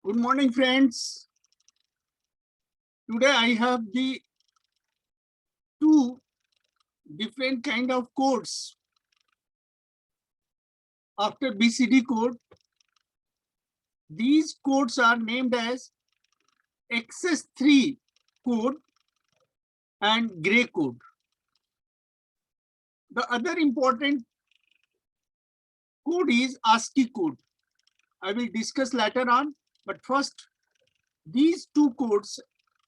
Good morning, friends. Today I have the two different kind of codes. After BCD code, these codes are named as XS3 code and gray code. The other important code is ASCII code. I will discuss later on, but first these two codes,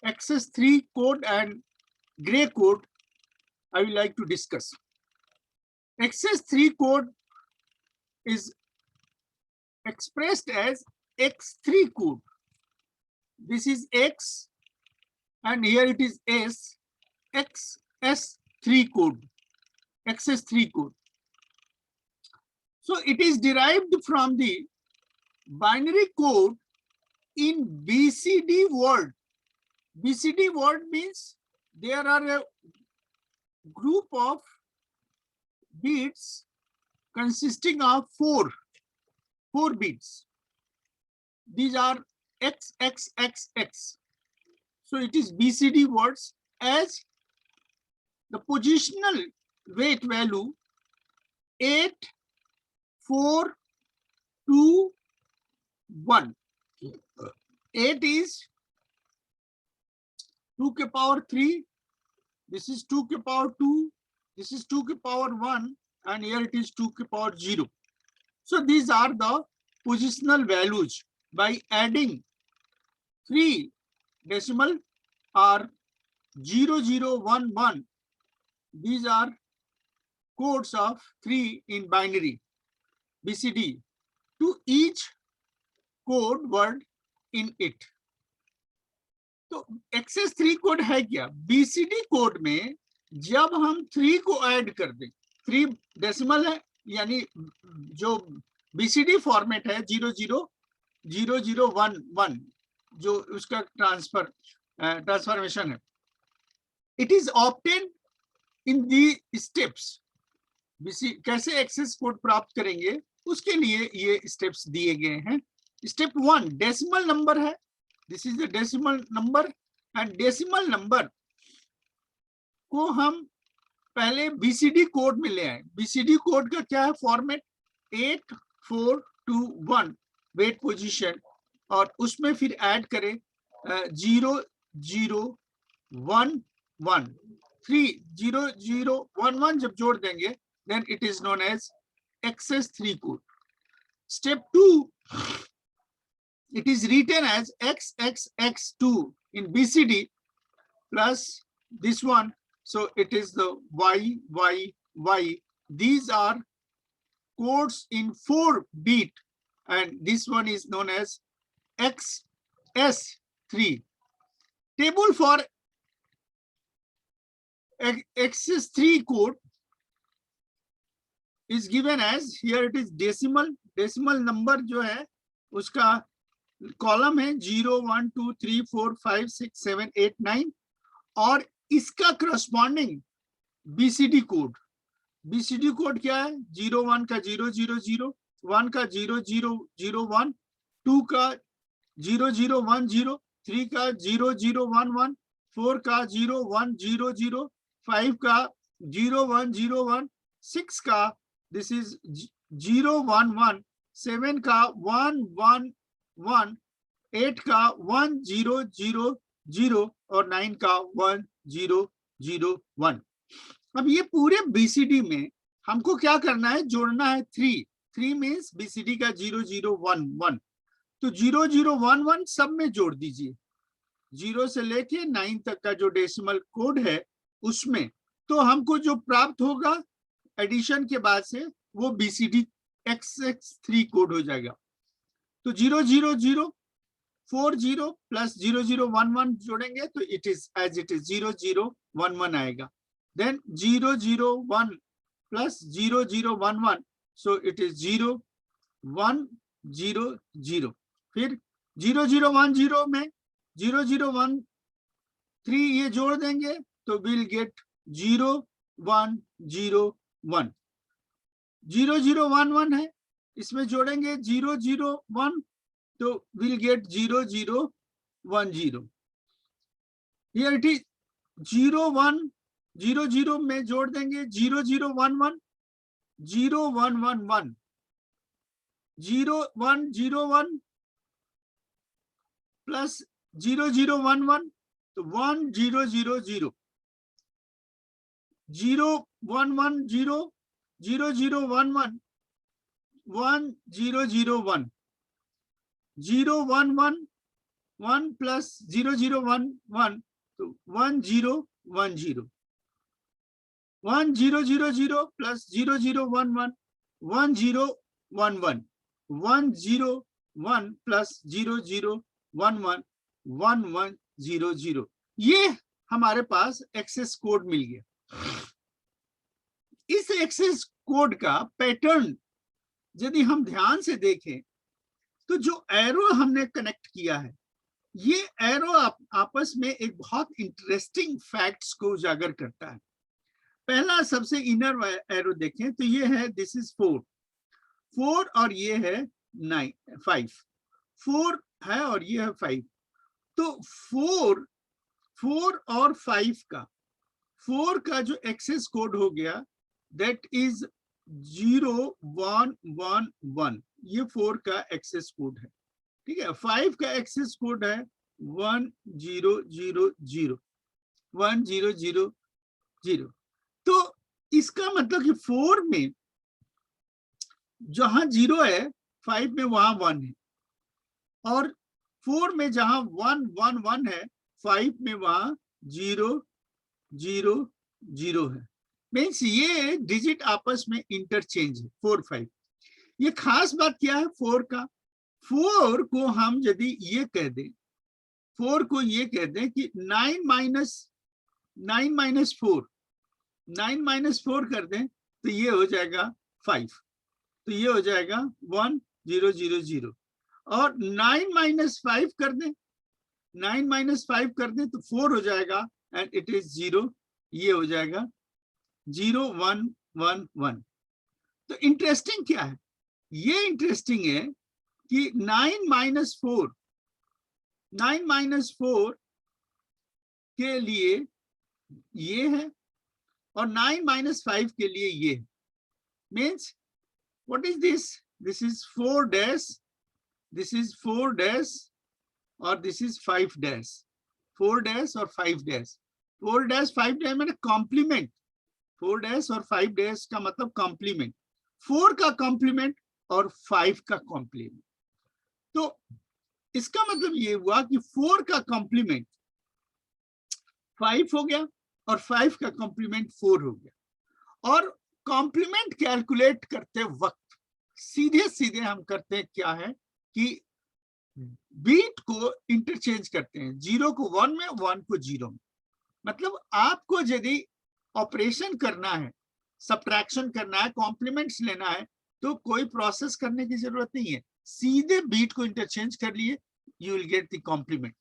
XS3 code and gray code, I would like to discuss. XS3 code is expressed as X3 code. This is X and here it is S, XS3 code, XS3 code. So it is derived from the binary code in BCD word. BCD word means there are a group of bits consisting of four bits. These are XXXX. So it is BCD words as the positional weight value 8, 4, 2, 1. 8 is 2 के power 3. This is 2 के power 2. This is 2 के power 1. And here it is 2 ke power 0. So these are the positional values. By adding 3 decimal or 0011, these are codes of 3 in binary BCD to each code word in it. तो XS3 code है क्या? BCD code में जब हम 3 को add कर दें, 3 decimal है, यानी जो BCD फॉर्मेट है 000011 जो उसका ट्रांसफॉर्मेशन है, it is obtain in the steps. कैसे एक्सेस कोड प्राप्त करेंगे उसके लिए ये स्टेप्स दिए गए हैं. स्टेप 1 डेसिमल नंबर है. This is the decimal number and decimal number को हम पहले BCD कोड में ले आए. BCD कोड का क्या है फॉर्मेट? 8, 4, 2, 1 वेट पोजीशन और उसमें फिर ऐड करें 0, 0, 1, 1. 3 0, 0, 1, 1 जब जोड़ देंगे then it is known as XS3 code. Step 2, it is written as XXX2 in BCD plus this one. So it is the Y, Y, Y. These are codes in 4 bit and this one is known as XS3. Table for XS3 code is given as, here it is decimal number जो है उसका column है 0, 1, 2, 3, 4, 5, 6, 7, 8, 9 और इसका corresponding BCD code. BCD code क्या है? 01 का 000, 1 का 0001, 2 का 0010, 3 का 0011, 4 का 0100, 5 का 0101, 6 का this is 011, 7 का 111, 8 का 1000 और 9 का 1001. अब ये पूरे BCD में हमको क्या करना है? जोड़ना है 3 मीन्स BCD का 0011. तो 0011 सब में जोड़ दीजिए 0 से लेके 9 तक का जो डेसिमल कोड है उसमें. तो हमको जो प्राप्त होगा एडिशन के बाद से वो BCD XS3 कोड हो जाएगा. तो 00040 प्लस 0011 जोड़ेंगे तो it is as it is 0011 आएगा. Then 001 plus 0011 so it is 0100. फिर 0010 में 0013 ये जोड़ देंगे तो विल गेट 0101. 0011 है, इसमें जोड़ेंगे 001 तो we'll get 0 0 1 0. Here it is 0 1 0 0 में जोड़ देंगे 0 0 1 1 0 1 1 1 0 1 0 1 प्लस 0 0 1 1 तो 1 0 0 0 0 1 1 0 0 0 1 1 1 0 0 1 0 1 1 1 plus 0 0 1 1 तो 1 0 1 0 1 0 0 0 plus 0 0 1 1 1 0 1 1 1 0 1 plus 0 0 1 1 1 1 0 0. ये हमारे पास एक्सेस कोड मिल गया. इस एक्सेस कोड का पैटर्न यदि हम ध्यान से देखें तो जो एरो हमने कनेक्ट किया है, ये एरो आपस में एक बहुत इंटरेस्टिंग फैक्ट्स को उजागर करता है. पहला सबसे इनर एरो देखें तो ये है दिस इज 4 और ये है 9 5 4 है और ये है 5. तो 4 और 5 का 4 का जो एक्सेस कोड हो गया दैट इज 0 1 1 1. ये 4 का एक्सेस कोड है. ठीक है. 5 का एक्सेस कोड है 1 0 0 0 1 0 0 0. तो इसका मतलब कि 4 में जहां 0 है 5 में वहां 1 है और 4 में जहां 1 1 1 है 5 में वहां 0 0 0 है. मीन्स ये डिजिट आपस में इंटरचेंज है 4 5. ये खास बात क्या है 4 का. 4 को हम यदि ये कह दें 4 को ये कह दें कि 9 माइनस 4 9 माइनस 4 कर दें तो ये हो जाएगा 5. तो ये हो जाएगा 1 0 0 0 और 9 माइनस 5 कर दें 9 माइनस 5 कर दें तो 4 हो जाएगा एंड इट इज 0. ये हो जाएगा 0 1 1 1. तो इंटरेस्टिंग क्या है, ये इंटरेस्टिंग है कि 9 माइनस 4 के लिए ये है और 9 माइनस 5 के लिए ये है. Means what is this, this is 4 dash, this is 4 dash और दिस इज 5 डैश. 4 डैश और 5 डैश. 4 डैश 5 डैश मैंने कॉम्प्लीमेंट. 4 डैश और 5 डैश का मतलब कॉम्प्लीमेंट. 4 का कॉम्प्लीमेंट और 5 का कॉम्प्लीमेंट. तो इसका मतलब ये हुआ कि 4 का कॉम्प्लीमेंट 5 हो गया और 5 का कॉम्प्लीमेंट 4 हो गया. और कॉम्प्लीमेंट कैलकुलेट करते वक्त सीधे सीधे हम करते हैं क्या है कि बीट को इंटरचेंज करते हैं. 0 को 1 में 1 को 0 में. मतलब आपको यदि ऑपरेशन करना है, सब्ट्रैक्शन करना है, कॉम्प्लीमेंट्स लेना है तो कोई प्रोसेस करने की जरूरत नहीं है. सीधे बीट को इंटरचेंज कर लिए, you will get the complement.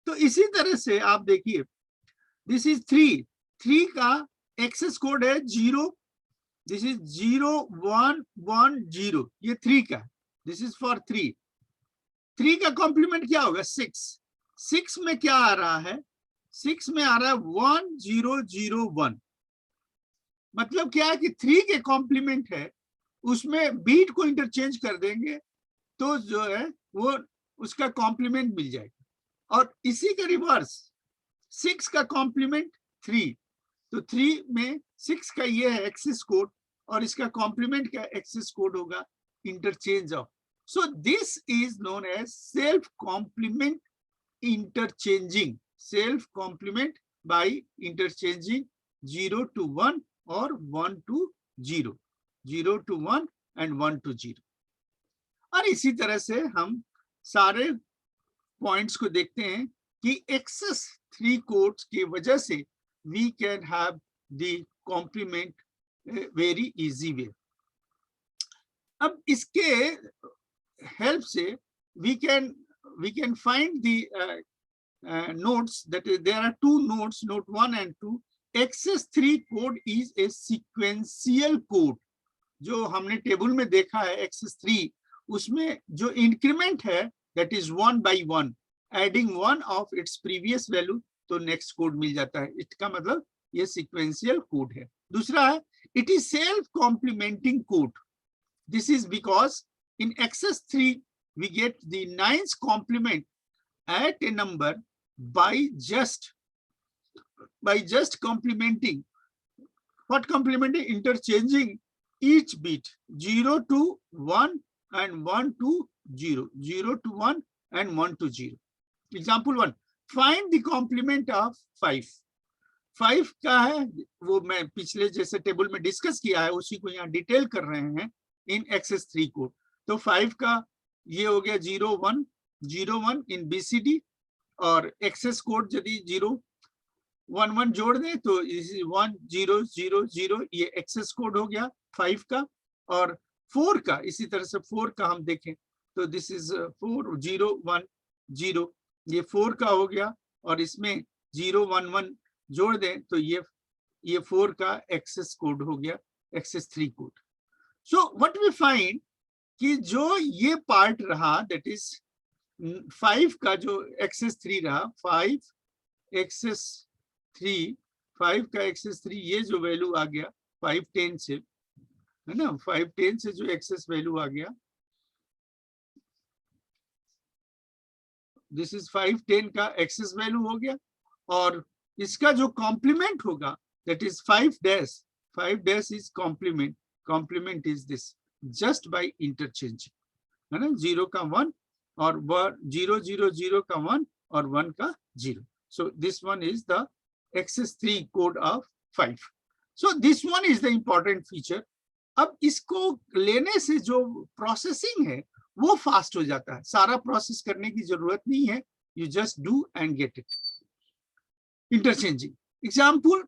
तो इसी तरह से आप देखिए दिस इज 3 का एक्सेस कोड है 0. This is 0 1 1 0. ये 3 का. दिस इज फॉर 3 का कॉम्प्लीमेंट क्या होगा 6 में क्या आ रहा है 6 में आ रहा है 1 0 0 1. मतलब क्या है कि 3 के कॉम्प्लीमेंट है उसमें बीट को इंटरचेंज कर देंगे तो जो है वो उसका कॉम्प्लीमेंट मिल जाएगा. और इसी का रिवर्स 6 का कॉम्प्लीमेंट 3. तो 3 में 6 का ये है एक्सेस कोड और इसका कॉम्प्लीमेंट का एक्सेस कोड होगा interchange of. So this is known as self complement interchanging. Self complement by interchanging 0 to 1 और 1 to 0, 0 to 1 and 1 to 0. और इसी तरह से हम सारे पॉइंट्स को देखते हैं कि एक्सेस 3 कोड्स की वजह से we can have the complement very easy way. अब इसके हेल्प से we can find the notes, that is there are 2 notes, note 1 and 2. Access 3 code is a sequential code. जो हमने टेबल में देखा है एक्सेस 3 उसमें जो इंक्रीमेंट है that is 1 by 1, adding 1 of its previous value, तो नेक्स्ट कोड मिल जाता है। इसका मतलब ये सीक्वेंशियल कोड है। दूसरा है it is self complementing code. This is because in XS3 we get the 9th complement at a number by just complementing. What complementing? Interchanging each bit 0 to 1 and 1 to 0, 0 to 1 and 1 to 0. Example 1, find the complement of 5. 5 का है वो मैं पिछले जैसे table में discuss किया है उसी को यहाँ डिटेल कर रहे हैं इन XS3 कोड। तो 5 का ये हो गया 0 1 0 1 इन BCD, और एक्सेस कोड यदि 0 1 1 जोड़ दें तो 1 0 0 0, ये एक्सेस कोड हो गया 5 का। और 4 का इसी तरह से 4 का हम देखें तो दिस इज 4 0 1 0, ये 4 का हो गया, और इसमें 0 1 1 जोड़ दें तो ये 4 का एक्सेस कोड हो गया, XS3 code. So what we find कि जो ये पार्ट रहा दैट इज 5 का जो XS3 रहा, 5 XS3, 5 का XS3 ये जो वैल्यू आ गया 510 से, है ना, 510 से जो एक्सेस वैल्यू आ गया, दिस इज 510 का एक्सेस वैल्यू हो गया। और इसका जो कॉम्प्लीमेंट होगा that is 5 dash, 5 dash is complement, complement is this just by interchange, है ना, 0 का 1 और 0 0 0 का 1 और 1 का 0। So this one is the XS3 code of 5. So this one is the important feature. अब इसको लेने से जो प्रोसेसिंग है वो फास्ट हो जाता है, सारा प्रोसेस करने की जरूरत नहीं है, you just do and get it. Interchanging. Example,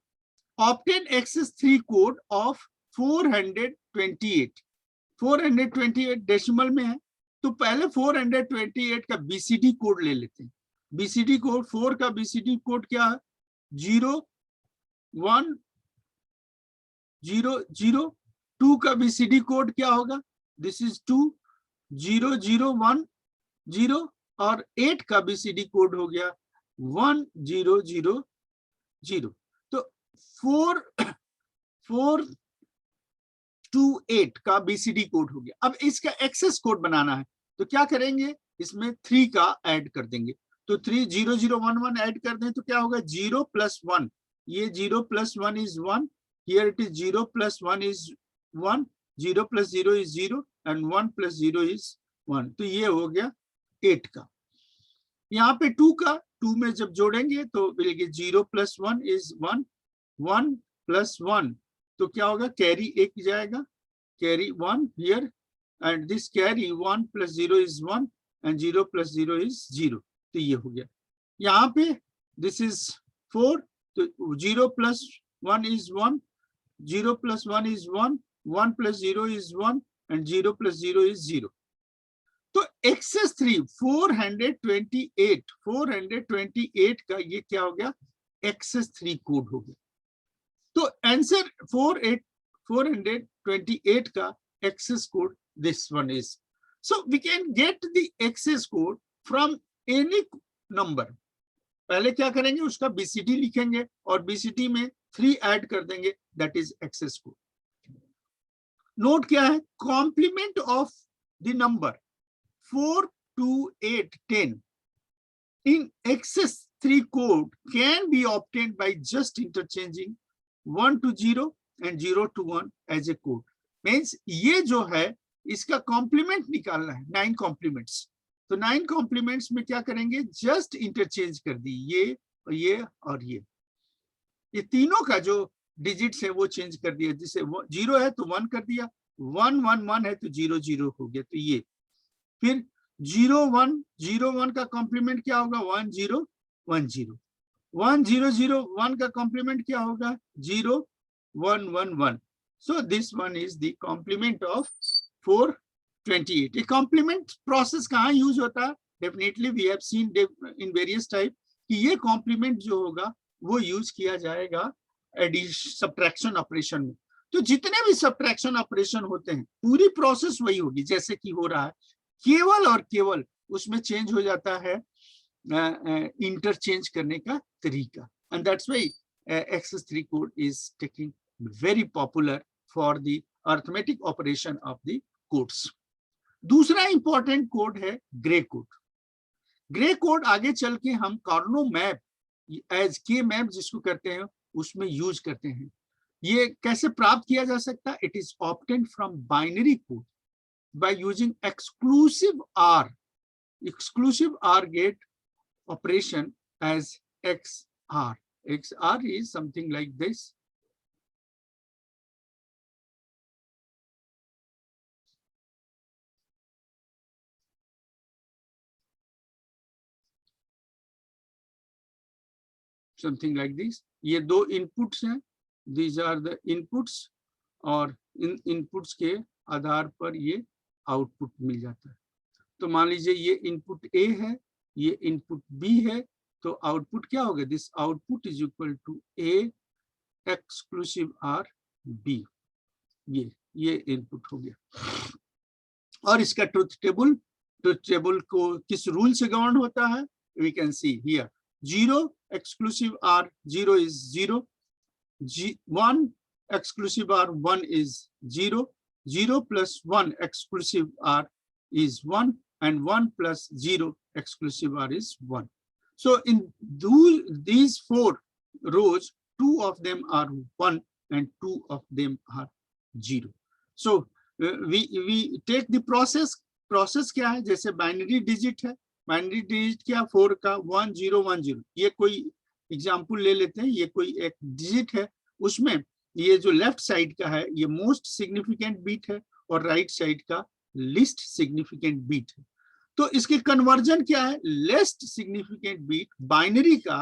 obtain XS3 code of 428. 428 decimal में है, तो पहले 428 का BCD कोड ले लेते हैं। BCD कोड 4 का BCD कोड क्या है? 0 1 0 0। 2 का BCD कोड क्या होगा? दिस इज 2 0 0 1 0, और 8 का BCD कोड हो गया 1 0 0 0। तो 4 2 8 का BCD कोड हो गया। अब इसका एक्सेस कोड बनाना है तो क्या करेंगे, इसमें 3 का ऐड कर देंगे, तो 3 0 0 1 1 ऐड कर दें तो क्या होगा 0 प्लस 1, ये 0 plus 1 is 1, here it is 0 plus 1 is 1, 0 plus 0 is 0 and 1 plus 0 is 1, तो ये हो गया 8 का। यहाँ पे 2 का 2 में जब जोड़ेंगे तो मिलेगा 0 प्लस 1 इज 1, 1 प्लस 1 तो क्या होगा, कैरी 1 जाएगा, carry 1 here, and this carry 1 plus 0 is 1 and 0 plus 0 is 0, तो ये हो गया। यहाँ पे दिस इज 4, तो 0 plus 1 is 1, 0 plus 1 is 1, 1 plus 0 is 1 and 0 plus 0 is 0। तो XS3 428 का ये क्या हो गया, XS3 कोड हो गया। तो आंसर 428 का excess code this one is. So we can get the excess code from any number. पहले क्या करेंगे, उसका BCD लिखेंगे और BCD में 3 ऐड कर देंगे, that is excess code. Note क्या है, complement of the number 4 2 8 10 in XS3 code can be obtained by just interchanging 1 to 0 and 0 to 1 as a code. Means ये जो है इसका कॉम्प्लीमेंट निकालना है, 9 कॉम्प्लीमेंट्स। तो 9 कॉम्प्लीमेंट्स में क्या करेंगे, जस्ट इंटरचेंज कर दी, ये और ये तीनों का जो डिजिट्स है वो चेंज कर दिया, जिसे 0 है तो 1 कर दिया, 1 1 1 है तो 0 0 हो गया, तो ये। फिर 0 1 0 1 का कॉम्प्लीमेंट क्या होगा, 1 0 1 0। 1 0 0 1 का कॉम्प्लीमेंट क्या होगा, 0 1 1 1। So this one is the complement of 428. ये complement process कहाँ यूज होता है, definitely we have seen in various type कि ये complement जो होगा वो यूज किया जाएगा सब्ट्रैक्शन ऑपरेशन में। तो जितने भी सब्ट्रैक्शन ऑपरेशन होते हैं पूरी प्रोसेस वही होगी जैसे कि हो रहा है, केवल और केवल उसमें चेंज हो जाता है इंटरचेंज करने का तरीका, and that's why XS3 code is taking very popular for the arithmetic operation of the codes. दूसरा इंपॉर्टेंट कोड है ग्रे कोड। ग्रे कोड आगे चल के हम कार्नो मैप एज के मैप जिसको करते हैं उसमें यूज करते हैं। ये कैसे प्राप्त किया जा सकता है? It is obtained from binary code by using exclusive OR gate operation as XR. XR is something like this. Something like this. ये दो इनपुट्स हैं, these are the inputs, और इन इनपुट्स के आधार पर ये आउटपुट मिल जाता है। तो मान लीजिए ये इनपुट ए है, ये इनपुट बी है, तो आउटपुट क्या होगा? This output is equal to A exclusive OR B. ये इनपुट हो गया। और इसका ट्रुथ टेबल को किस रूल से गवर्न होता है? We can see here 0 exclusive R 0 is 0, 1 exclusive R 1 is 0, 0 plus 1 exclusive R is 1, and 1 plus 0 exclusive R is 1. So in these 4 rows, 2 of them are 1 and 2 of them are 0. So we take the process क्या है? जैसे binary digit है, binary digit क्या? 4 का 1 0 1 0। ये कोई example ले लेते हैं, ये कोई एक डिजिट है, उसमें ये जो लेफ्ट साइड का है ये मोस्ट सिग्निफिकेंट बीट है और राइट साइड का लिस्ट सिग्निफिकेंट बीट है। तो इसकी कन्वर्जन क्या है? लेस्ट सिग्निफिकेंट बीट बाइनरी का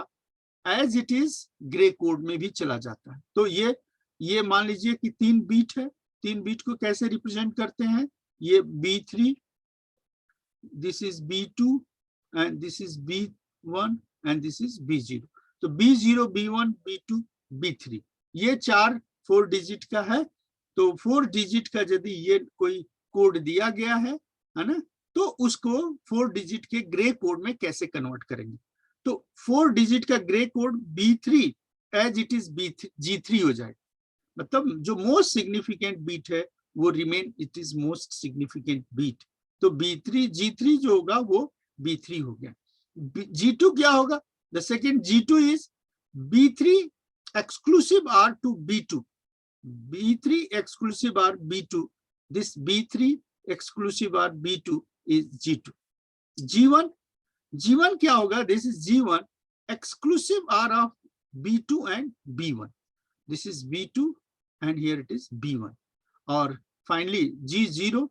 as it is gray code में भी चला जाता है। तो ये मान लीजिए कि 3 बीट है, 3 बीट को कैसे रिप्रेजेंट करते हैं? ये B3, this is B2 and this is B1 and this is B0. तो B0, B1, B2, B3 ये 4 डिजिट का है। तो 4 डिजिट का यदि ये कोई कोड दिया गया है ना, तो उसको 4 डिजिट के ग्रे कोड में कैसे कन्वर्ट करेंगे? तो 4 डिजिट का gray code B3 as it is G3 हो जाए, मतलब जो मोस्ट सिग्निफिकेंट बीट है वो remain it is most significant bit. तो B3 G3 जो होगा वो B3 हो गया। G2 क्या होगा? The second G2 is B3 exclusive R to B2. B3 exclusive R B2. This B3 exclusive R B2 is G2. G1 क्या होगा? This is G1 exclusive R of B2 and B1. This is B2 and here it is B1. और finally G0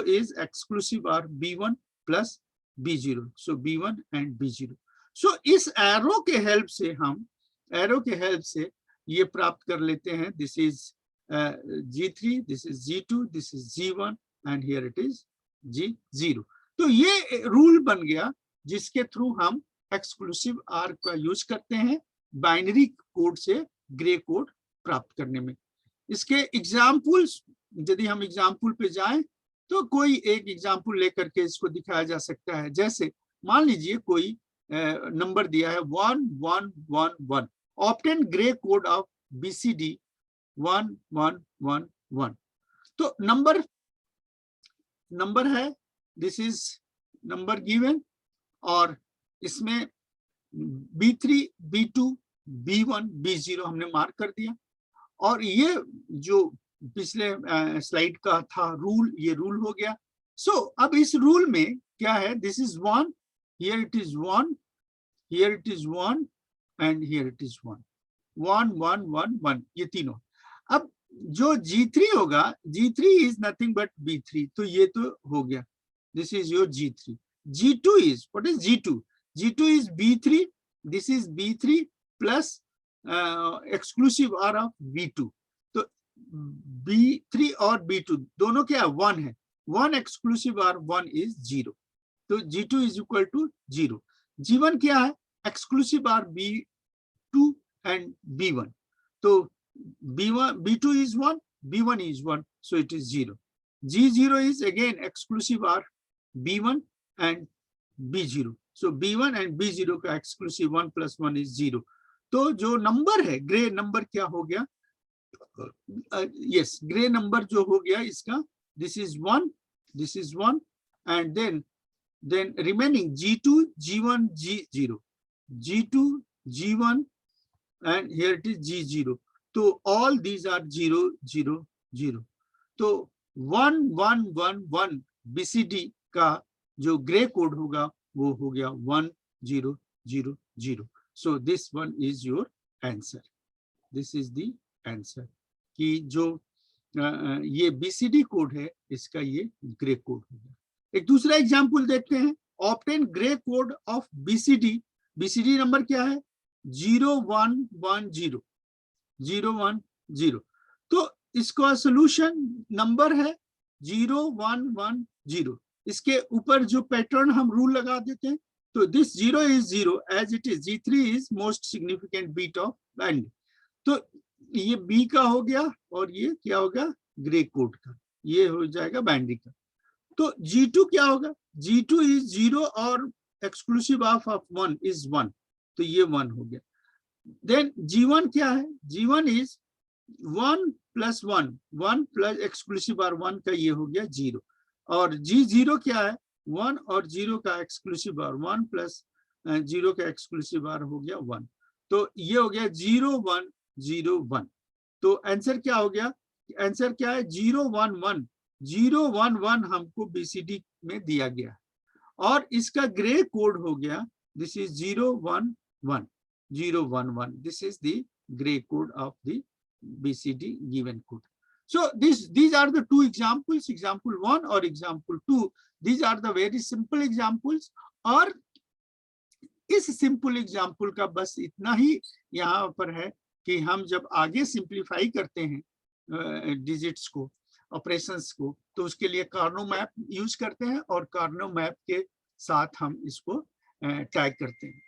is exclusive R B1 plus B0, so B1 and B0. So इस arrow के help से ये प्राप्त कर लेते हैं। This is G3, this is G2, this is G1 and here it is G0. तो ये रूल बन गया जिसके थ्रू हम एक्सक्लूसिव आर का यूज करते हैं बाइनरी कोड से ग्रे कोड प्राप्त करने में। इसके एग्जाम्पल्स, यदि हम एग्जाम्पल पे जाएं तो कोई एक एग्जाम्पल लेकर के इसको दिखाया जा सकता है। जैसे मान लीजिए कोई नंबर दिया है 1 1 1 1, obtain grey code of BCD 1 1 1 1। तो नंबर है, दिस इज नंबर गिवन, और इसमें B3 B2 B1 B0 हमने मार्क कर दिया। और ये जो पिछले स्लाइड का था रूल, ये रूल हो गया। सो अब इस रूल में क्या है? This is 1, here it is 1, here it is 1 and here it is 1 1 1 1 1, ये तीनों। अब जो G3 होगा, G3 is nothing but B3, तो ये तो हो गया, this is your G3। G2 is, what is G2? G2 is B3, this is B3 plus exclusive OR of B2। तो B3 और B2 दोनों क्या 1 है, 1 एक्सक्लूसिव आर 1 इज 0, तो G2 is equal to 0। G1 क्या है? Exclusive are B2 and B1, तो B2 is 1, B1 is 1, so it is 0. G0 is again exclusive R B1 and B0. So B1 and B0 का exclusive 1 + 1 is 0. तो जो number है grey number क्या हो गया, यस ग्रे नंबर जो हो गया इसका, this is 1, this is 1, and then remaining G2, G1, G0, G2, G1, and here it is G0. तो all these are 0, 0, 0. तो 1, 1, 1, 1 BCD का जो ग्रे कोड होगा वो हो गया 1, 0, 0, 0. So this one is your answer. This is the answer. कि जो ये BCD कोड है इसका ये ग्रे कोड होगा. एक दूसरा एग्जाम्पल देखते हैं. Obtain grey code of BCD. BCD number क्या है? 0110, 010. तो इसका सोल्यूशन नंबर है 0110. इसके ऊपर जो पैटर्न हम रूल लगा देते हैं, तो this 0 is 0 as it is. G3 is most significant bit of binary. तो ये B का हो गया और ये क्या होगा ग्रे कोड का, ये हो जाएगा बाइनरी का. तो G2 क्या होगा? G2 is 0 और एक्सक्लूसिव ऑफ 1 is 1. तो ये 1 हो गया. देन G1 क्या है? G1 is 1 + 1, 1 + एक्सक्लूसिव आर 1 का ये हो गया 0. और G0 क्या है? 1 और 0 का एक्सक्लूसिव आर 1 + 0 का एक्सक्लूसिव आर हो गया 1. तो ये हो गया 0, 1, 0, 1. तो आंसर क्या हो गया? आंसर क्या है? 0, 1, 1. 0, 1, 1 हमको BCD में दिया गया और इसका ग्रे कोड हो गया, this is 0, 1, 1, 0, 1, 1. This is the grey code of the BCD given code. So these are the two examples, example 1 और example 2. These are the very simple examples. और इस सिंपल एग्जाम्पल का बस इतना ही यहाँ पर है कि हम जब आगे सिंप्लीफाई करते हैं डिजिट्स को, ऑपरेशंस को, तो उसके लिए कार्नो मैप यूज करते हैं और कार्नो मैप के साथ हम इसको टैग करते हैं.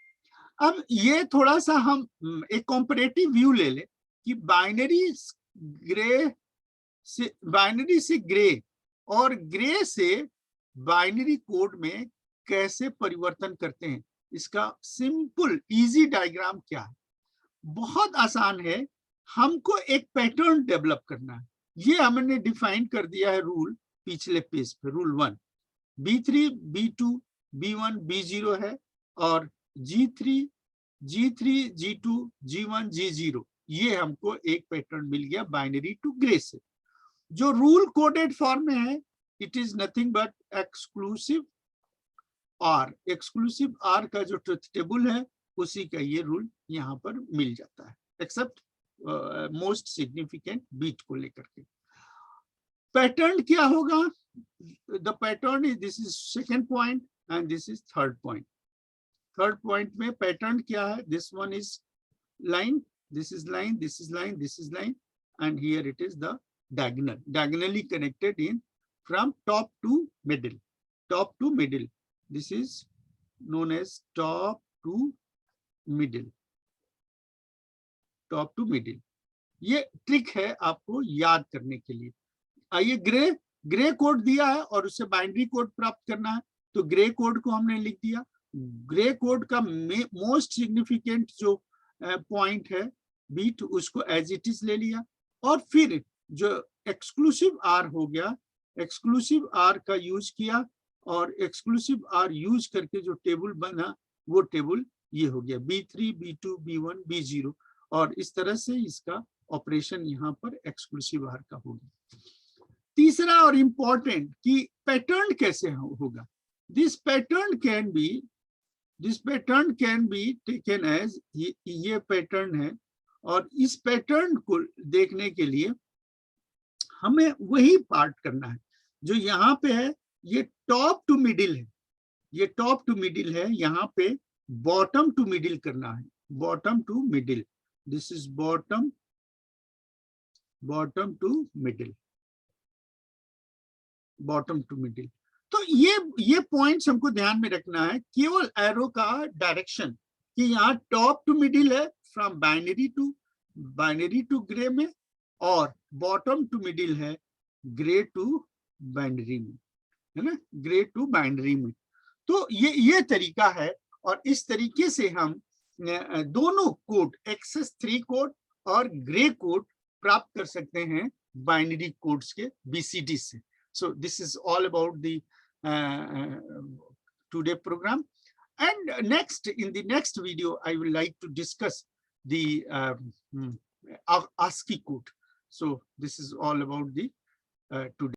अब ये थोड़ा सा हम एक कॉम्परेटिव व्यू ले लें कि बाइनरी से ग्रे और ग्रे से बाइनरी कोड में कैसे परिवर्तन करते हैं. इसका सिंपल इजी डायग्राम क्या है? बहुत आसान है. हमको एक पैटर्न डेवलप करना है. ये हमने डिफाइन कर दिया है रूल पिछले पेज पे. Rule 1 B3, B2, B1, B0 है और G3, G2, G1, G0. ये हमको एक पैटर्न मिल गया बाइनरी टू ग्रे से. जो रूल कोडेड फॉर्म में है, it is nothing but exclusive OR. Exclusive OR का जो ट्रुथ टेबल है उसी का ये रूल यहाँ पर मिल जाता है, एक्सेप्ट मोस्ट सिग्निफिकेंट बीट को लेकर के. पैटर्न क्या होगा? The pattern is, this is second point and this is third point. Third point में पैटर्न क्या है? This one is line, this is line, this is line, this is line, and here it is the diagonal, diagonally connected in from top to middle. Top to middle. This is known as top to middle. Top to middle. ये trick है आपको याद करने के लिए. आइए grey code दिया है और उससे बाइनरी कोड प्राप्त करना है, तो ग्रे कोड को हमने लिख दिया. ग्रे कोड का मोस्ट सिग्निफिकेंट जो पॉइंट है बीट, उसको एज इट इज ले लिया और फिर जो एक्सक्लूसिव आर हो गया, एक्सक्लूसिव आर का यूज किया और एक्सक्लूसिव आर यूज करके जो टेबल बना वो टेबल ये हो गया B3, B2, B1, B0. और इस तरह से इसका ऑपरेशन यहाँ पर एक्सक्लूसिव आर का हो गया. तीसरा और इंपॉर्टेंट कि पैटर्न कैसे होगा. This pattern can be taken as, ये पैटर्न है और इस पैटर्न को देखने के लिए हमें वही पार्ट करना है जो यहाँ पे है. ये टॉप टू मिडिल है, ये टॉप टू मिडिल है. यहाँ पे बॉटम टू मिडिल करना है, bottom to middle. This is bottom to middle, bottom to middle. तो ये पॉइंट्स हमको ध्यान में रखना है. केवल एरो का डायरेक्शन कि यहाँ टॉप टू मिडिल है फ्रॉम बाइनरी टू ग्रे में और बॉटम टू मिडिल है ग्रे टू बाइनरी में, है ना, ग्रे टू बाइनरी में. तो ये तरीका है और इस तरीके से हम दोनों कोड XS3 कोड और ग्रे कोड प्राप्त कर सकते हैं बाइनरी कोड्स के BCD से. So this is all about the today program. And next, in the next video, I will like to discuss the ASCII code. So this is all about the today.